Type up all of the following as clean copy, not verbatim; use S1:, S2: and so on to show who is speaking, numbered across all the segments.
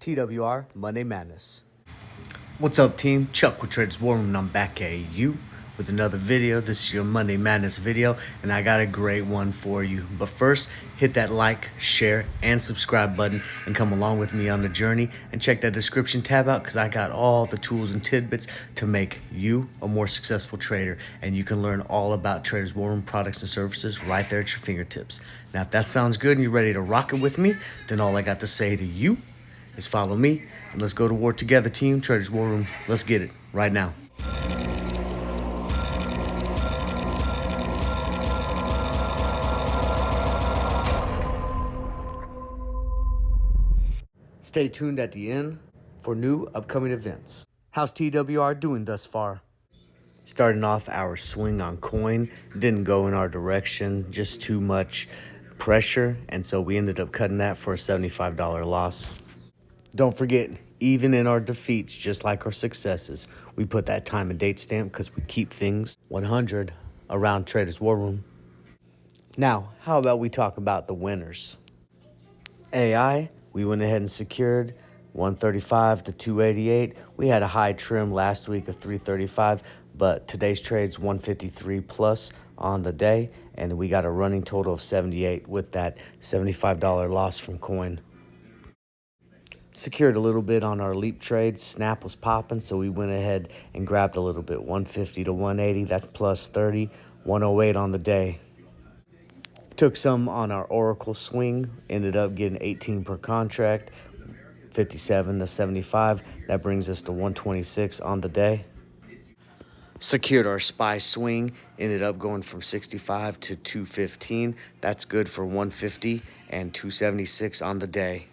S1: TWR Monday Madness. What's up, team? Chuck with Traders War Room, and I'm back at you with another video. This is your Monday Madness video, and I got a great one for you. But first, hit that like, share, and subscribe button and come along with me on the journey. And check that description tab out because I got all the tools and tidbits to make you a more successful trader. And you can learn all about Traders War Room products and services right there at your fingertips. Now, if that sounds good and you're ready to rock it with me, then all I got to say to you is follow me and let's go to war together, team. Traders War Room, let's get it right now. Stay tuned at the end for new upcoming events. How's TWR doing thus far? Starting off our swing on coin, didn't go in our direction, just too much pressure, and so we ended up cutting that for a $75 loss. Don't forget, even in our defeats, just like our successes, we put that time and date stamp because we keep things 100 around Traders War Room. Now, how about we talk about the winners? AI, we went ahead and secured 135 to 288. We had a high trim last week of 335, but today's trade's 153 plus on the day, and we got a running total of 78 with that $75 loss from coin. Secured a little bit on our leap trade. Snap was popping, so we went ahead and grabbed a little bit. 150 to 180, that's plus 30. 108 on the day. Took some on our Oracle swing. Ended up getting 18 per contract. 57 to 75. That brings us to 126 on the day. Secured our SPY swing. Ended up going from 65 to 215. That's good for 150 and 276 on the day.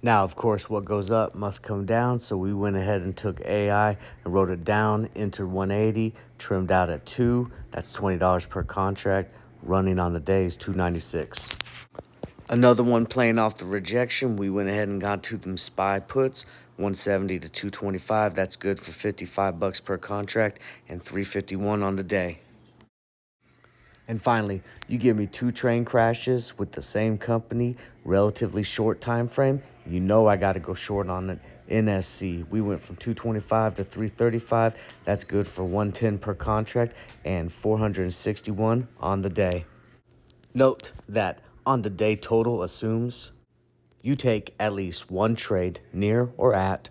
S1: Now, of course, what goes up must come down, so we went ahead and took AI and wrote it down, entered 180, trimmed out at 2. That's $20 per contract. Running on the day is 296. Another one playing off the rejection, we went ahead and got to them SPY puts, 170 to 225. That's good for $55 per contract and 351 on the day. And finally, you give me 2 train crashes with the same company, relatively short time frame, you know I got to go short on it. NSC, we went from 225 to 335. That's good for 110 per contract and 461 on the day. Note that on the day total assumes you take at least one trade near or at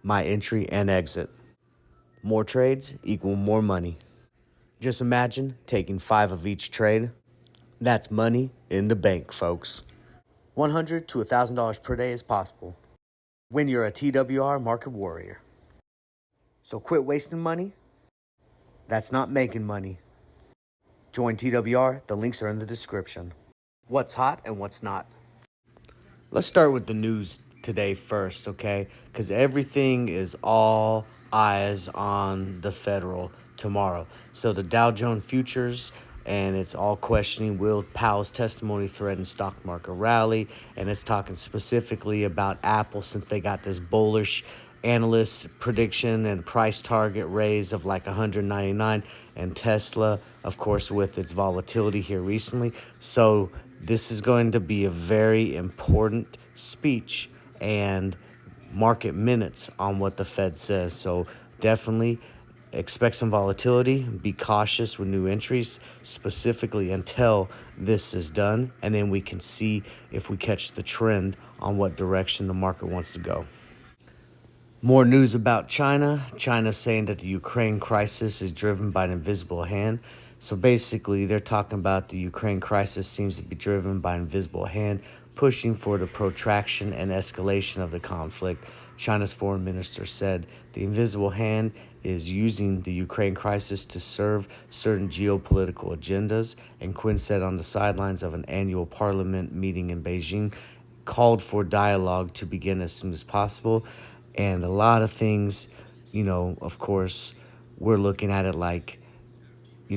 S1: my entry and exit. More trades equal more money. Just imagine taking 5 of each trade. That's money in the bank, folks. $100 to $1,000 per day is possible when you're a TWR market warrior. So quit wasting money. That's not making money. Join TWR. The links are in the description. What's hot and what's not? Let's start with the news today first, okay? Because everything is all eyes on the federal tomorrow. So the Dow Jones futures, and it's all questioning Will Powell's testimony threaten stock market rally, and it's talking specifically about Apple since they got this bullish analyst prediction and price target raise of like 199, and Tesla, of course, with its volatility here recently. So this is going to be a very important speech and market minutes on what the Fed says. So definitely expect some volatility. Be cautious with new entries, specifically until this is done, and then we can see if we catch the trend on what direction the market wants to go. More news about China. China's saying that the Ukraine crisis is driven by an invisible hand. So basically, they're talking about the Ukraine crisis seems to be driven by an invisible hand, pushing for the protraction and escalation of the conflict. China's foreign minister said the invisible hand is using the Ukraine crisis to serve certain geopolitical agendas, and Quinn said on the sidelines of an annual parliament meeting in Beijing, called for dialogue to begin as soon as possible. And a lot of things, of course, we're looking at it like,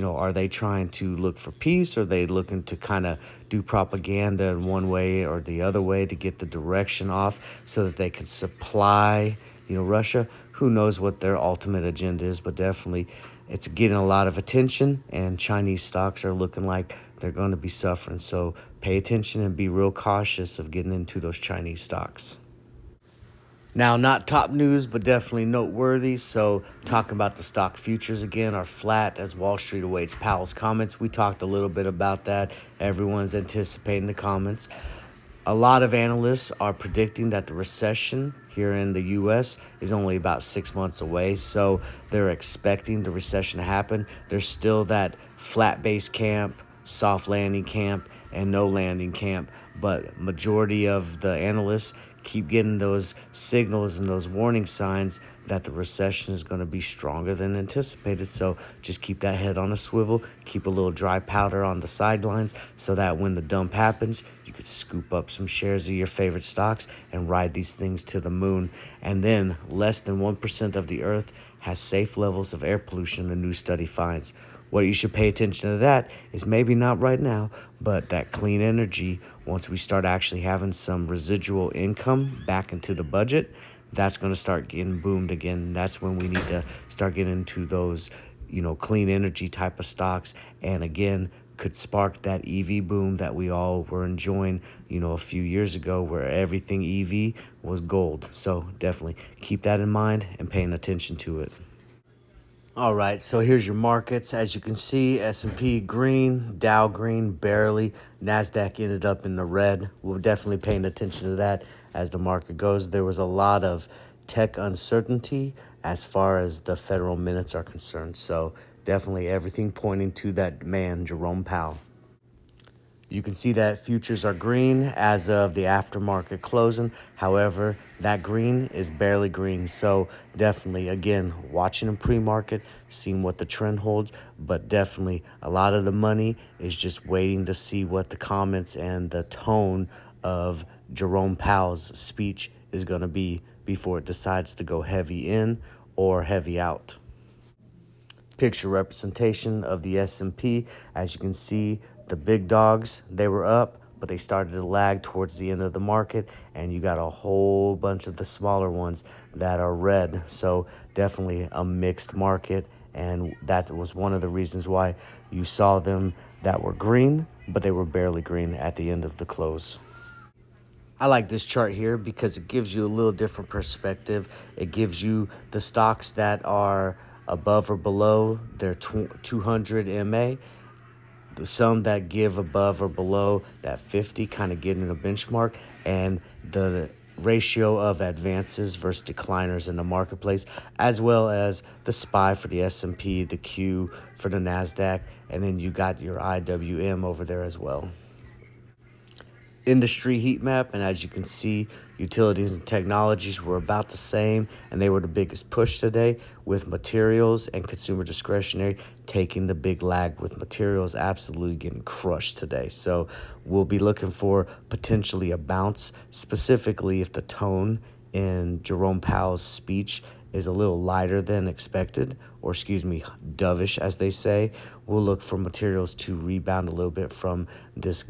S1: are they trying to look for peace? Or are they looking to kind of do propaganda in one way or the other way to get the direction off so that they can supply, Russia? Who knows what their ultimate agenda is, but definitely it's getting a lot of attention, and Chinese stocks are looking like they're going to be suffering. So pay attention and be real cautious of getting into those Chinese stocks. Now, not top news, but definitely noteworthy. So, talking about the stock futures again are flat as Wall Street awaits Powell's comments. We talked a little bit about that. Everyone's anticipating the comments. A lot of analysts are predicting that the recession here in the U.S. is only about 6 months away. So, they're expecting the recession to happen. There's still that flat base camp, soft landing camp, and no landing camp. But majority of the analysts keep getting those signals and those warning signs that the recession is going to be stronger than anticipated. So just keep that head on a swivel, keep a little dry powder on the sidelines so that when the dump happens, you could scoop up some shares of your favorite stocks and ride these things to the moon. And then less than 1% of the earth has safe levels of air pollution, a new study finds. What you should pay attention to that is maybe not right now, but that clean energy, once we start actually having some residual income back into the budget, that's going to start getting boomed again. That's when we need to start getting into those, clean energy type of stocks. And again, could spark that EV boom that we all were enjoying, a few years ago where everything EV was gold. So definitely keep that in mind and paying attention to it. All right, so here's your markets. As you can see, S&P green, Dow green, barely. NASDAQ ended up in the red. We're definitely paying attention to that as the market goes. There was a lot of tech uncertainty as far as the federal minutes are concerned. So definitely everything pointing to that man, Jerome Powell. You can see that futures are green as of the aftermarket closing. However, that green is barely green. So definitely, again, watching in pre-market, seeing what the trend holds. But definitely, a lot of the money is just waiting to see what the comments and the tone of Jerome Powell's speech is going to be before it decides to go heavy in or heavy out. Picture representation of the S&P. As you can see, the big dogs, they were up, but they started to lag towards the end of the market, and you got a whole bunch of the smaller ones that are red. So definitely a mixed market, and that was one of the reasons why you saw them that were green, but they were barely green at the end of the close. I like this chart here because it gives you a little different perspective. It gives you the stocks that are above or below their 200 MA. Some that give above or below that 50, kind of getting a benchmark, and the ratio of advances versus decliners in the marketplace, as well as the SPY for the S&P, the Q for the NASDAQ, and then you got your IWM over there as well. Industry heat map, and as you can see, utilities and technologies were about the same, and they were the biggest push today, with materials and consumer discretionary taking the big lag, with materials absolutely getting crushed today. So we'll be looking for potentially a bounce, specifically if the tone in Jerome Powell's speech is a little lighter than expected, or dovish as they say. We'll look for materials to rebound a little bit from this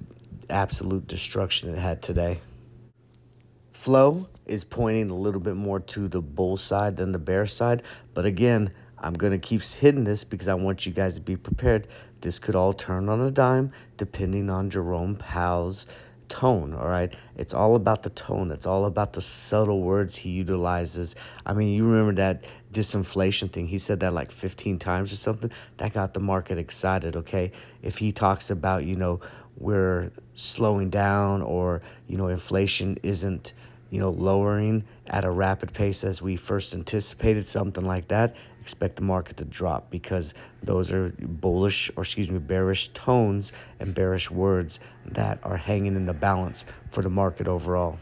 S1: absolute destruction it had today. Flow is pointing a little bit more to the bull side than the bear side. But again, I'm going to keep hitting this because I want you guys to be prepared. This could all turn on a dime depending on Jerome Powell's tone, all right? It's all about the tone. It's all about the subtle words he utilizes. I mean, you remember that disinflation thing. He said that like 15 times or something. That got the market excited, okay? If he talks about, we're slowing down, or, inflation isn't, lowering at a rapid pace as we first anticipated, something like that, expect the market to drop, because those are bearish tones and bearish words that are hanging in the balance for the market overall.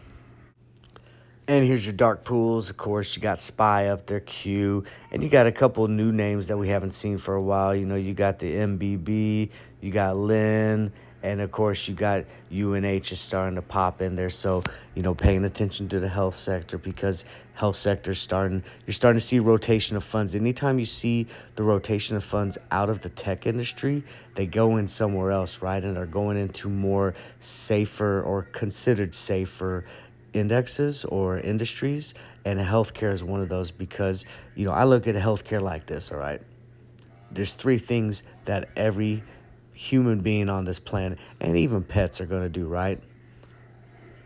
S1: And here's your dark pools. Of course, you got SPY up there, Q, and you got a couple new names that we haven't seen for a while. You got the MBB, you got Lin, and of course, you got UNH is starting to pop in there. So, paying attention to the health sector, because health sector you're starting to see rotation of funds. Anytime you see the rotation of funds out of the tech industry, they go in somewhere else, right? And are going into more safer or considered safer indexes or industries, and healthcare is one of those, because I look at healthcare like this. All right, there's three things that every human being on this planet, and even pets are going to do, right?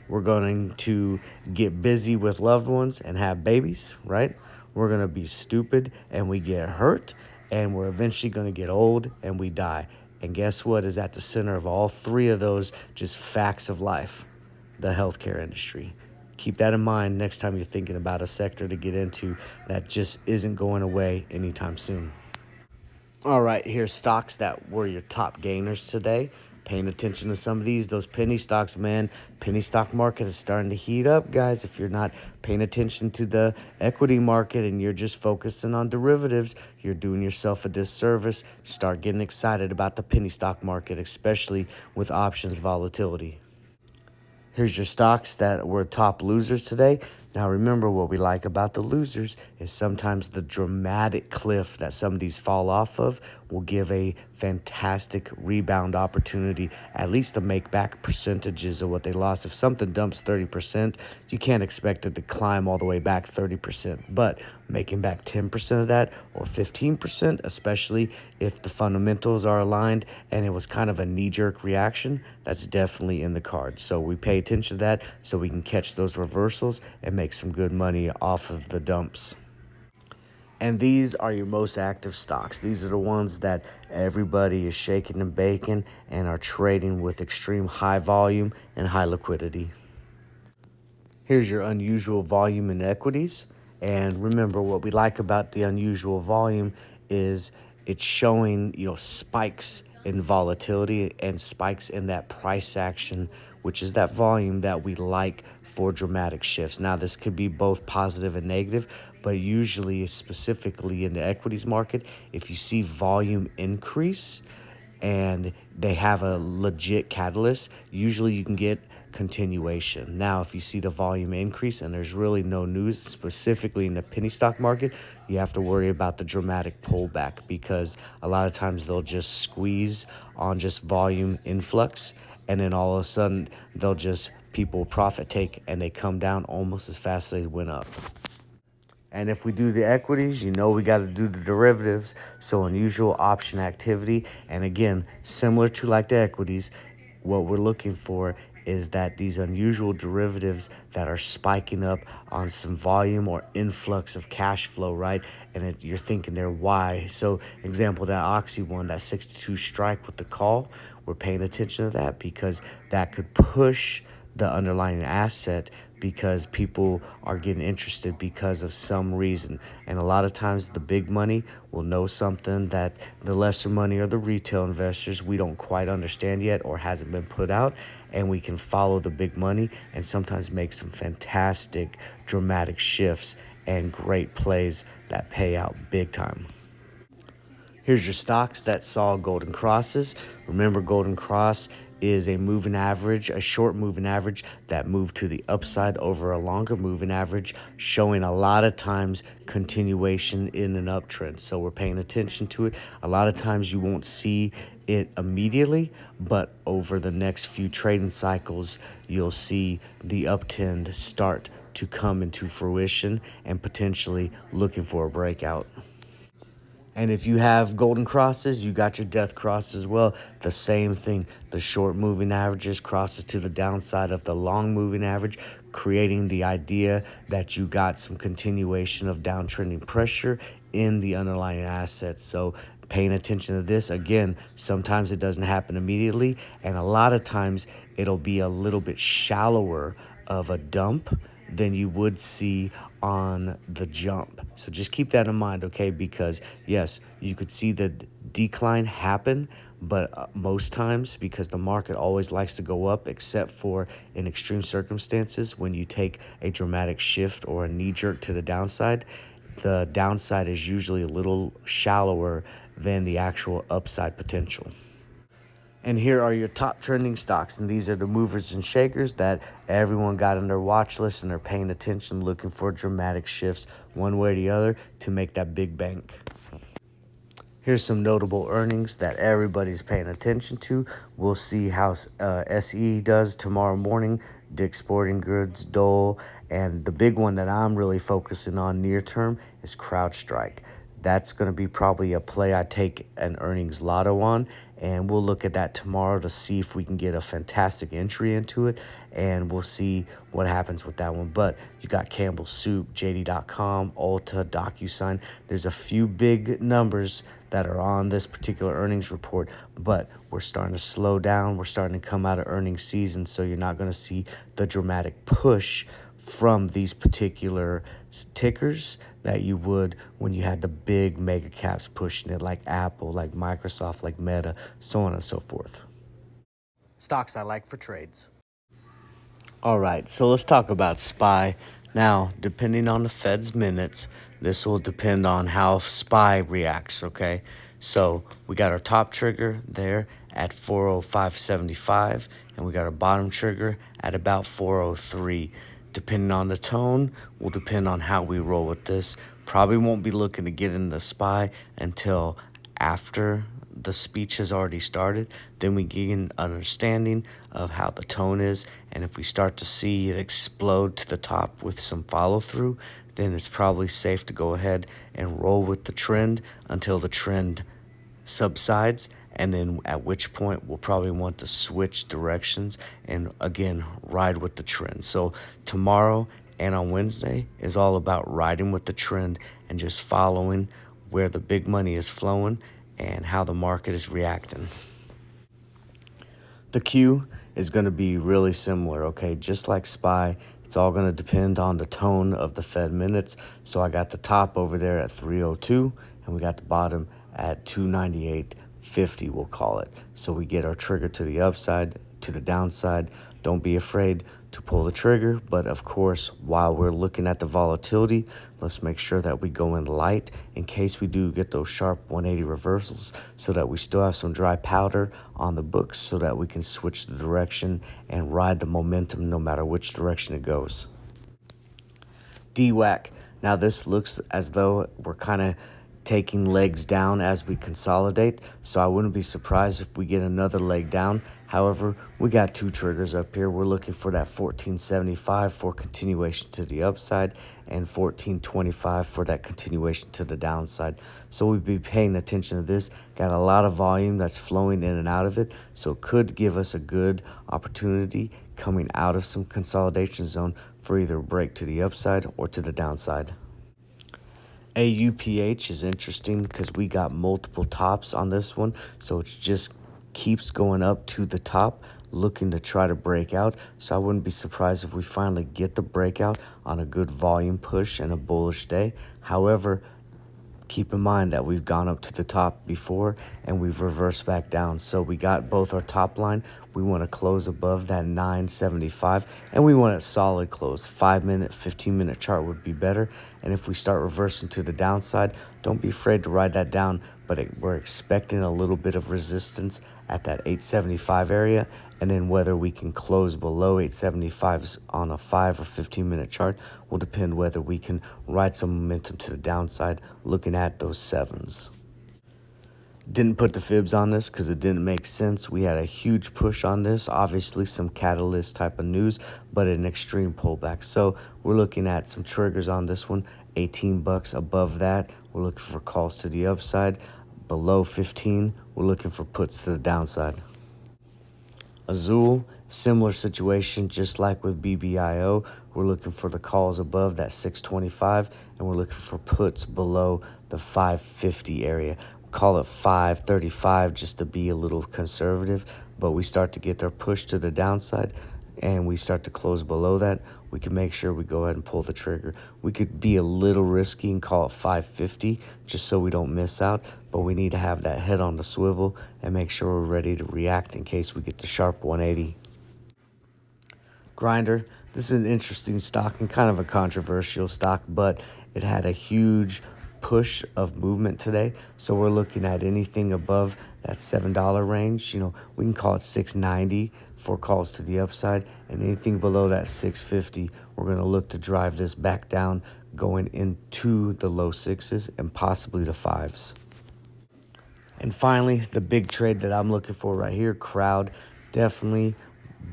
S1: We're going to get busy with loved ones and have babies, right? We're going to be stupid and we get hurt, and we're eventually going to get old and we die. And guess what is at the center of all three of those just facts of life? The healthcare industry. Keep that in mind next time you're thinking about a sector to get into that just isn't going away anytime soon. All right, here's stocks that were your top gainers today. Paying attention to some of those penny stocks, man. Penny stock market is starting to heat up, guys. If you're not paying attention to the equity market and you're just focusing on derivatives, you're doing yourself a disservice. Start getting excited about the penny stock market, especially with options volatility. Here's your stocks that were top losers today. Now, remember, what we like about the losers is sometimes the dramatic cliff that some of these fall off of will give a fantastic rebound opportunity, at least to make back percentages of what they lost. If something dumps 30%, you can't expect it to climb all the way back 30%. But making back 10% of that or 15%, especially if the fundamentals are aligned and it was kind of a knee-jerk reaction, that's definitely in the cards. So we pay attention to that so we can catch those reversals and make some good money off of the dumps. And these are your most active stocks. These are the ones that everybody is shaking and baking and are trading with extreme high volume and high liquidity. Here's your unusual volume in equities. And remember, what we like about the unusual volume is it's showing, spikes in volatility and spikes in that price action, which is that volume that we like for dramatic shifts. Now, this could be both positive and negative, but usually, specifically in the equities market, if you see volume increase and they have a legit catalyst, usually you can get continuation. Now, if you see the volume increase and there's really no news, specifically in the penny stock market, you have to worry about the dramatic pullback, because a lot of times they'll just squeeze on just volume influx, and then all of a sudden people profit take and they come down almost as fast as they went up. And if we do the equities, we got to do the derivatives. So unusual option activity. And again, similar to like the equities, what we're looking for is that these unusual derivatives that are spiking up on some volume or influx of cash flow, right? And you're thinking there, why? So example, that Oxy one, that 62 strike with the call, we're paying attention to that because that could push the underlying asset, because people are getting interested because of some reason. And a lot of times the big money will know something that the lesser money or the retail investors, we don't quite understand yet or hasn't been put out, and we can follow the big money and sometimes make some fantastic dramatic shifts and great plays that pay out big time. Here's your stocks that saw golden crosses. Remember, golden cross is a moving average, a short moving average that moved to the upside over a longer moving average, showing a lot of times continuation in an uptrend. So we're paying attention to it. A lot of times you won't see it immediately, but over the next few trading cycles, you'll see the uptrend start to come into fruition and potentially looking for a breakout. And if you have golden crosses, you got your death cross as well. The same thing. The short moving averages crosses to the downside of the long moving average, creating the idea that you got some continuation of downtrending pressure in the underlying assets. So paying attention to this, again, sometimes it doesn't happen immediately, and a lot of times it'll be a little bit shallower of a dump than you would see on the jump. So just keep that in mind, okay? Because yes, you could see the decline happen, but most times, because the market always likes to go up, except for in extreme circumstances when you take a dramatic shift or a knee jerk to the downside is usually a little shallower than the actual upside potential. And here are your top trending stocks. And these are the movers and shakers that everyone got on their watch list and are paying attention, looking for dramatic shifts one way or the other to make that big bank. Here's some notable earnings that everybody's paying attention to. We'll see how SE does tomorrow morning, Dick's Sporting Goods, Dole, and the big one that I'm really focusing on near term is CrowdStrike. That's going to be probably a play I take an earnings lotto on, and we'll look at that tomorrow to see if we can get a fantastic entry into it, and we'll see what happens with that one. But you got Campbell's Soup, JD.com, Ulta, DocuSign. There's a few big numbers that are on this particular earnings report, but we're starting to slow down. We're starting to come out of earnings season, so you're not going to see the dramatic push from these particular tickers that you would when you had the big mega caps pushing it, like Apple, like Microsoft, like Meta, so on and so forth. Stocks I like for trades. All right, so let's talk about SPY. Now, depending on the Fed's minutes, this will depend on how SPY reacts, okay? So we got our top trigger there at 405.75, and we got our bottom trigger at about 403. Depending on the tone, will depend on how we roll with this. Probably won't be looking to get in the SPY until after the speech has already started. Then we gain an understanding of how the tone is, and if we start to see it explode to the top with some follow through, then it's probably safe to go ahead and roll with the trend until the trend subsides, and then at which point we'll probably want to switch directions and again ride with the trend. So tomorrow and on Wednesday is all about riding with the trend and just following where the big money is flowing and how the market is reacting. The Q is going to be really similar, okay? Just like SPY, it's all going to depend on the tone of the Fed minutes. So I got the top over there at 302, and we got the bottom at 298.50, we'll call it. So we get our trigger to the upside, to the downside. Don't be afraid to pull the trigger, but of course, while we're looking at the volatility, let's make sure that we go in light in case we do get those sharp 180 reversals, so that we still have some dry powder on the books so that we can switch the direction and ride the momentum no matter which direction it goes. DWAC. Now this looks as though we're kind of taking legs down as we consolidate, so I wouldn't be surprised if we get another leg down. However, we got two triggers up here. We're looking for that 1475 for continuation to the upside and 1425 for that continuation to the downside. So we'll be paying attention to this. Got a lot of volume that's flowing in and out of it, so it could give us a good opportunity coming out of some consolidation zone for either a break to the upside or to the downside. AUPH is interesting because we got multiple tops on this one, so it just keeps going up to the top, looking to try to break out. So I wouldn't be surprised if we finally get the breakout on a good volume push and a bullish day. However, keep in mind that we've gone up to the top before and we've reversed back down. So we got both our top line. We want to close above that 975, and we want a solid close. 5-minute, 15-minute chart would be better. And if we start reversing to the downside, don't be afraid to ride that down, but we're expecting a little bit of resistance at that 875 area, and then whether we can close below 875 on a 5 or 15-minute chart will depend whether we can ride some momentum to the downside looking at those sevens. Didn't put the fibs on this because it didn't make sense. We had a huge push on this, obviously some catalyst type of news, but an extreme pullback. So we're looking at some triggers on this one. $18 above that, we're looking for calls to the upside. Below 15, we're looking for puts to the downside. Azul, similar situation, just like with BBIO. We're looking for the calls above that 625, and we're looking for puts below the 550 area. Call it 535 just to be a little conservative, but we start to get our push to the downside and we start to close below that, we can make sure we go ahead and pull the trigger. We could be a little risky and call it 550 just so we don't miss out, but we need to have that head on the swivel and make sure we're ready to react in case we get the sharp 180. Grinder, this is an interesting stock and kind of a controversial stock, but it had a huge push of movement today, so we're looking at anything above that $7 range. We can call it $6.90 for calls to the upside, and anything below that $6.50, we're going to look to drive this back down, going into the low sixes and possibly the fives. And finally, the big trade that I'm looking for right here, crowd, definitely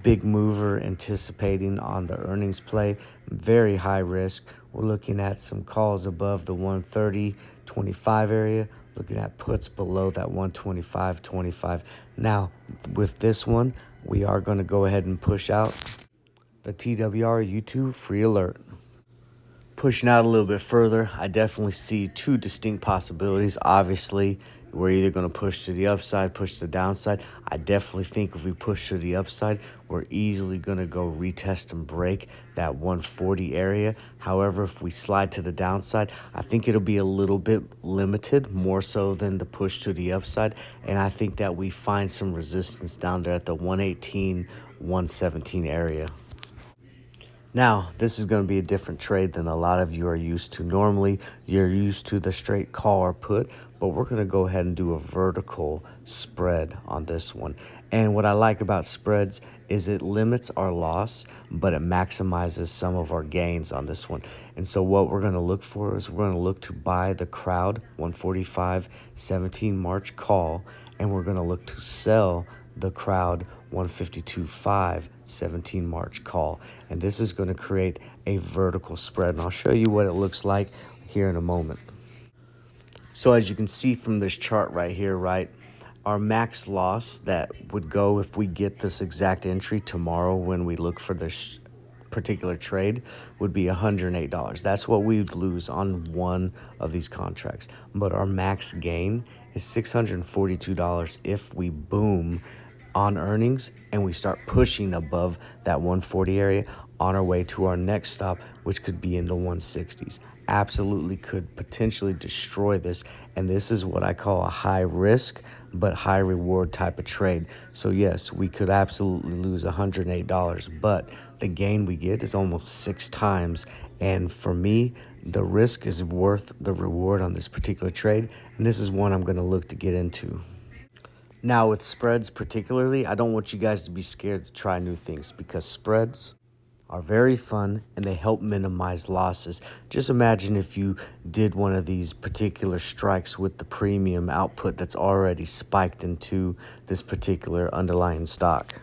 S1: big mover anticipating on the earnings play, very high risk. We're looking at some calls above the 130.25 area, looking at puts below that 125.25. Now, with this one, we are going to go ahead and push out the TWR YouTube free alert. Pushing out a little bit further, I definitely see two distinct possibilities. Obviously, we're either going to push to the upside, push to the downside. I definitely think if we push to the upside, we're easily going to go retest and break that 140 area. However, if we slide to the downside, I think it'll be a little bit limited, more so than the push to the upside. And I think that we find some resistance down there at the 118, 117 area. Now, this is going to be a different trade than a lot of you are used to. Normally, you're used to the straight call or put, but we're going to go ahead and do a vertical spread on this one. And what I like about spreads is it limits our loss, but it maximizes some of our gains on this one. And so what we're going to look for is we're going to look to buy the crowd 145.17 March call, and we're going to look to sell the crowd 152.5 17 March call. And this is going to create a vertical spread. And I'll show you what it looks like here in a moment. So as you can see from this chart right here, right, our max loss that would go if we get this exact entry tomorrow when we look for this particular trade would be $108. That's what we would lose on one of these contracts. But our max gain is $642 if we boom on earnings and we start pushing above that 140 area on our way to our next stop, which could be in the 160s. Absolutely could potentially destroy this, and this is what I call a high risk but high reward type of trade. So yes, we could absolutely lose $108, but the gain we get is almost 6 times. And for me, the risk is worth the reward on this particular trade, and this is one I'm going to look to get into. Now, with spreads particularly, I don't want you guys to be scared to try new things, because spreads are very fun and they help minimize losses. Just imagine if you did one of these particular strikes with the premium output that's already spiked into this particular underlying stock.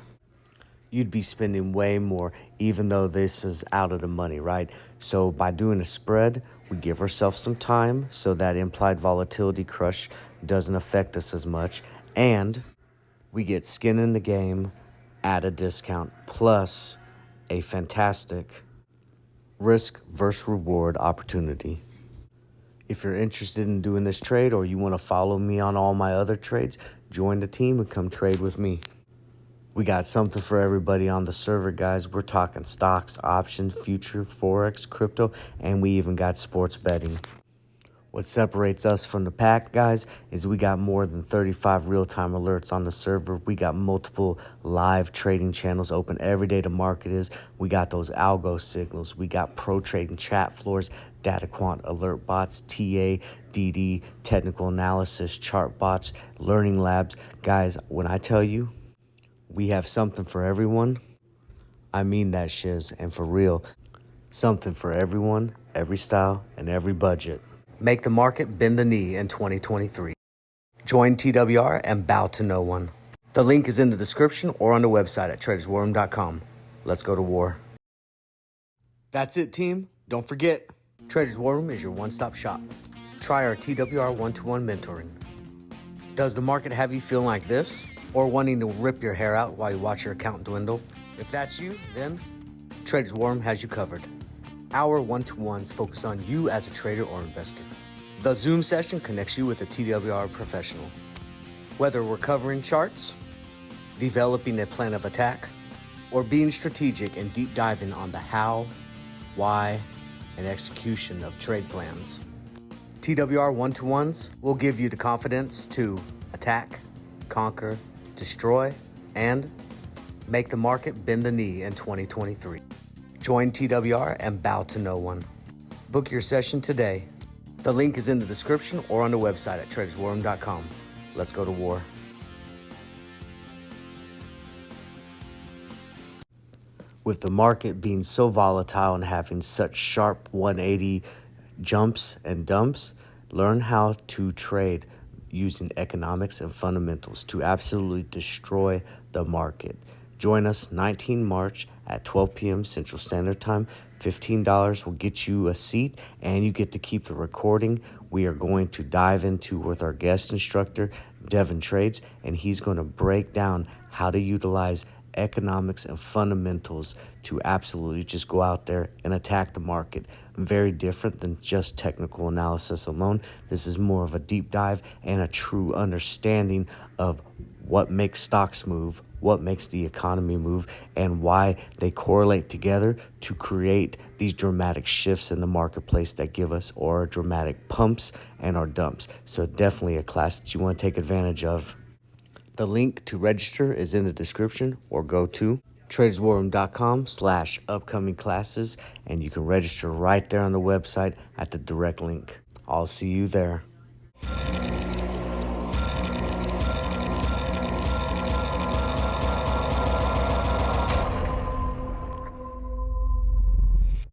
S1: You'd be spending way more, even though this is out of the money, right? So by doing a spread, we give ourselves some time so that implied volatility crush doesn't affect us as much. And we get skin in the game at a discount, plus a fantastic risk versus reward opportunity. If you're interested in doing this trade, or you want to follow me on all my other trades, join the team and come trade with me. We got something for everybody on the server, guys. We're talking stocks, options, future, Forex, crypto, and we even got sports betting. What separates us from the pack, guys, is we got more than 35 real-time alerts on the server. We got multiple live trading channels open every day the market is. We got those algo signals. We got pro trading chat floors, data quant alert bots, TA, DD, technical analysis, chart bots, learning labs. Guys, when I tell you we have something for everyone, I mean that shiz, and for real. Something for everyone, every style, and every budget. Make the market bend the knee in 2023. Join TWR and bow to no one. The link is in the description or on the website at traderswarroom.com. Let's go to war. That's it, team. Don't forget, Traders War Room is your one-stop shop. Try our TWR one-to-one mentoring. Does the market have you feeling like this, or wanting to rip your hair out while you watch your account dwindle? If that's you, then Traders War Room has you covered. Our one-to-ones focus on you as a trader or investor. The Zoom session connects you with a TWR professional. Whether we're covering charts, developing a plan of attack, or being strategic and deep diving on the how, why, and execution of trade plans. TWR one-to-ones will give you the confidence to attack, conquer, destroy, and make the market bend the knee in 2023. Join TWR and bow to no one. Book your session today. The link is in the description or on the website at traderswarroom.com. Let's go to war. With the market being so volatile and having such sharp 180 jumps and dumps, learn how to trade using economics and fundamentals to absolutely destroy the market. Join us 19 March at 12 p.m. Central Standard Time. $15 will get you a seat, and you get to keep the recording. We are going to dive into with our guest instructor, Devin Trades, and he's going to break down how to utilize economics and fundamentals to absolutely just go out there and attack the market. Very different than just technical analysis alone. This is more of a deep dive and a true understanding of what makes stocks move, what makes the economy move, and why they correlate together to create these dramatic shifts in the marketplace that give us our dramatic pumps and our dumps. So definitely a class that you want to take advantage of. The link to register is in the description, or go to traderswarroom.com/upcoming classes, and you can register right there on the website at the direct link. I'll see you there.